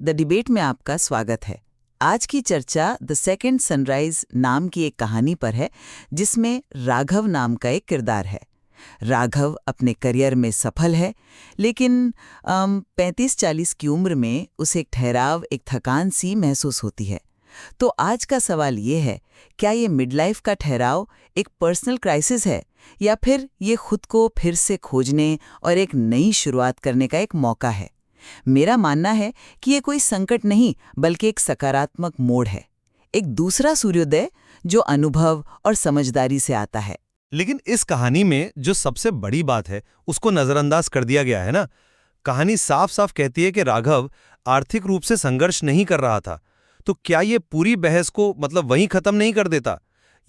The debate में आपका स्वागत है। आज की चर्चा द सेकंड सनराइज नाम की एक कहानी पर है, जिसमें राघव नाम का एक किरदार है। राघव अपने करियर में सफल है, लेकिन 35-40 की उम्र में उसे एक ठहराव, एक थकान सी महसूस होती है। तो आज का सवाल ये है, क्या ये मिड लाइफ का ठहराव एक पर्सनल क्राइसिस है, या फिर ये खुद को फिर से खोजने और एक नई शुरुआत करने का एक मौका है? मेरा मानना है कि ये कोई संकट नहीं, बल्कि एक सकारात्मक मोड़ है, एक दूसरा सूर्योदय जो अनुभव और समझदारी से आता है। लेकिन इस कहानी में जो सबसे बड़ी बात है उसको नजरअंदाज कर दिया गया है ना। कहानी साफ साफ कहती है कि राघव आर्थिक रूप से संघर्ष नहीं कर रहा था। तो क्या ये पूरी बहस को वहीं खत्म नहीं कर देता?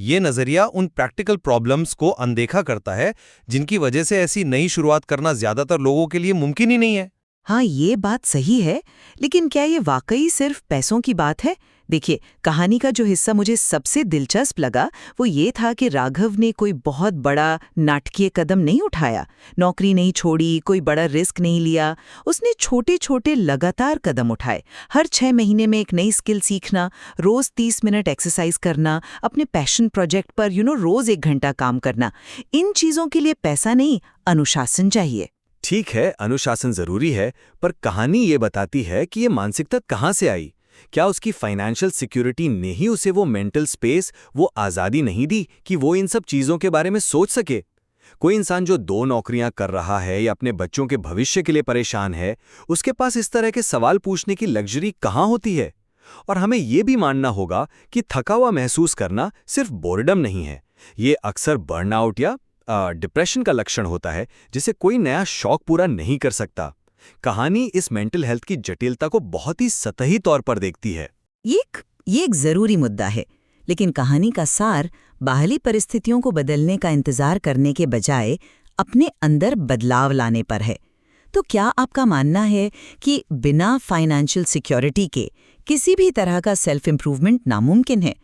ये नजरिया उन प्रैक्टिकल प्रॉब्लम्स को अनदेखा करता है जिनकी वजह से ऐसी नई शुरुआत करना ज्यादातर लोगों के लिए मुमकिन ही नहीं है। हाँ, ये बात सही है, लेकिन क्या ये वाकई सिर्फ पैसों की बात है? देखिए, कहानी का जो हिस्सा मुझे सबसे दिलचस्प लगा वो ये था कि राघव ने कोई बहुत बड़ा नाटकीय कदम नहीं उठाया, नौकरी नहीं छोड़ी, कोई बड़ा रिस्क नहीं लिया। उसने छोटे छोटे लगातार कदम उठाए। हर 6 महीने में एक नई स्किल सीखना, रोज 30 मिनट एक्सरसाइज करना, अपने पैशन प्रोजेक्ट पर रोज 1 घंटा काम करना। इन चीजों के लिए पैसा नहीं, अनुशासन चाहिए। ठीक है, अनुशासन जरूरी है, पर कहानी ये बताती है कि ये मानसिकता कहाँ से आई। क्या उसकी फाइनेंशियल सिक्योरिटी ने ही उसे वो मेंटल स्पेस, वो आज़ादी नहीं दी कि वो इन सब चीज़ों के बारे में सोच सके? कोई इंसान जो 2 नौकरियां कर रहा है या अपने बच्चों के भविष्य के लिए परेशान है, उसके पास इस तरह के सवाल पूछने की लग्जरी कहाँ होती है? और हमें ये भी मानना होगा कि थका हुआ महसूस करना सिर्फ बोर्डम नहीं है, ये अक्सर बर्नआउट या डिप्रेशन का लक्षण होता है, जिसे कोई नया शौक पूरा नहीं कर सकता। कहानी इस मेंटल हेल्थ की जटिलता को बहुत ही सतही तौर पर देखती है। ये एक जरूरी मुद्दा है, लेकिन कहानी का सार बाहरी परिस्थितियों को बदलने का इंतजार करने के बजाय अपने अंदर बदलाव लाने पर है। तो क्या आपका मानना है कि बिना फाइनेंशियल सिक्योरिटी के किसी भी तरह का सेल्फ इम्प्रूवमेंट नामुमकिन है?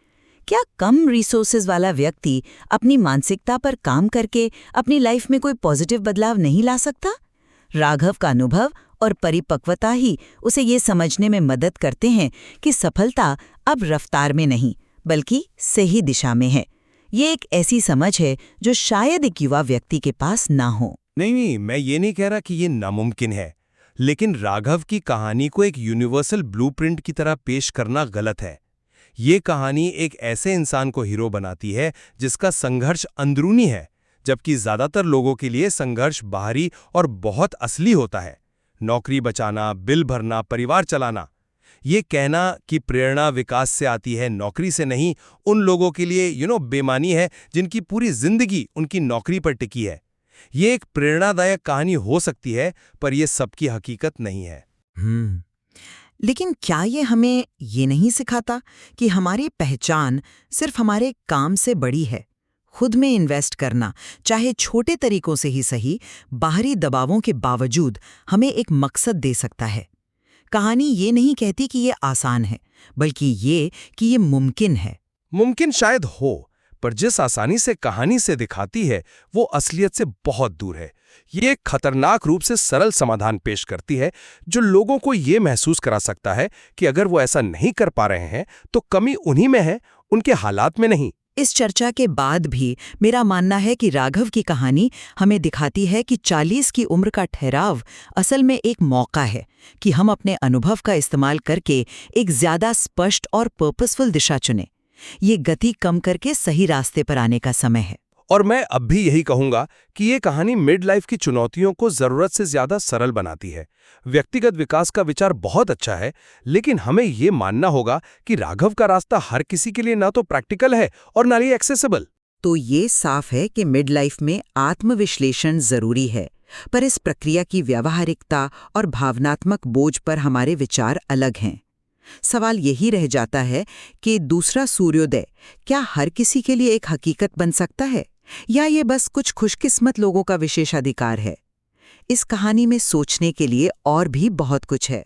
क्या कम रिसोर्सेज वाला व्यक्ति अपनी मानसिकता पर काम करके अपनी लाइफ में कोई पॉजिटिव बदलाव नहीं ला सकता? राघव का अनुभव और परिपक्वता ही उसे ये समझने में मदद करते हैं कि सफलता अब रफ्तार में नहीं, बल्कि सही दिशा में है। ये एक ऐसी समझ है जो शायद एक युवा व्यक्ति के पास ना हो। नहीं, मैं ये नहीं कह रहा कि ये नामुमकिन है, लेकिन राघव की कहानी को एक यूनिवर्सल ब्लूप्रिंट की तरह पेश करना गलत है। ये कहानी एक ऐसे इंसान को हीरो बनाती है जिसका संघर्ष अंदरूनी है, जबकि ज्यादातर लोगों के लिए संघर्ष बाहरी और बहुत असली होता है। नौकरी बचाना, बिल भरना, परिवार चलाना। ये कहना कि प्रेरणा विकास से आती है, नौकरी से नहीं, उन लोगों के लिए बेमानी है जिनकी पूरी जिंदगी उनकी नौकरी पर टिकी है। ये एक प्रेरणादायक कहानी हो सकती है, पर यह सबकी हकीकत नहीं है। लेकिन क्या ये हमें ये नहीं सिखाता कि हमारी पहचान सिर्फ हमारे काम से बड़ी है? खुद में इन्वेस्ट करना, चाहे छोटे तरीकों से ही सही, बाहरी दबावों के बावजूद हमें एक मकसद दे सकता है। कहानी ये नहीं कहती कि ये आसान है, बल्कि ये कि ये मुमकिन है। मुमकिन शायद हो, पर जिस आसानी से कहानी से दिखाती है वो असलियत से बहुत दूर है। ये एक खतरनाक रूप से सरल समाधान पेश करती है जो लोगों को ये महसूस करा सकता है कि अगर वो ऐसा नहीं कर पा रहे हैं तो कमी उन्हीं में है, उनके हालात में नहीं। इस चर्चा के बाद भी मेरा मानना है कि राघव की कहानी हमें दिखाती है कि 40 की उम्र का ठहराव असल में एक मौका है कि हम अपने अनुभव का इस्तेमाल करके एक ज्यादा स्पष्ट और पर्पसफुल दिशा चुनें। ये गति कम करके सही रास्ते पर आने का समय है। और मैं अब भी यही कहूंगा कि ये कहानी मिड लाइफ की चुनौतियों को जरूरत से ज्यादा सरल बनाती है। व्यक्तिगत विकास का विचार बहुत अच्छा है, लेकिन हमें ये मानना होगा कि राघव का रास्ता हर किसी के लिए ना तो प्रैक्टिकल है और ना ही एक्सेसिबल। तो ये साफ है कि मिड लाइफ में आत्मविश्लेषण जरूरी है, पर इस प्रक्रिया की व्यावहारिकता और भावनात्मक बोझ पर हमारे विचार अलग हैं। सवाल यही रह जाता है कि दूसरा सूर्योदय क्या हर किसी के लिए एक हकीकत बन सकता है, या ये बस कुछ खुशकिस्मत लोगों का विशेषाधिकार है? इस कहानी में सोचने के लिए और भी बहुत कुछ है।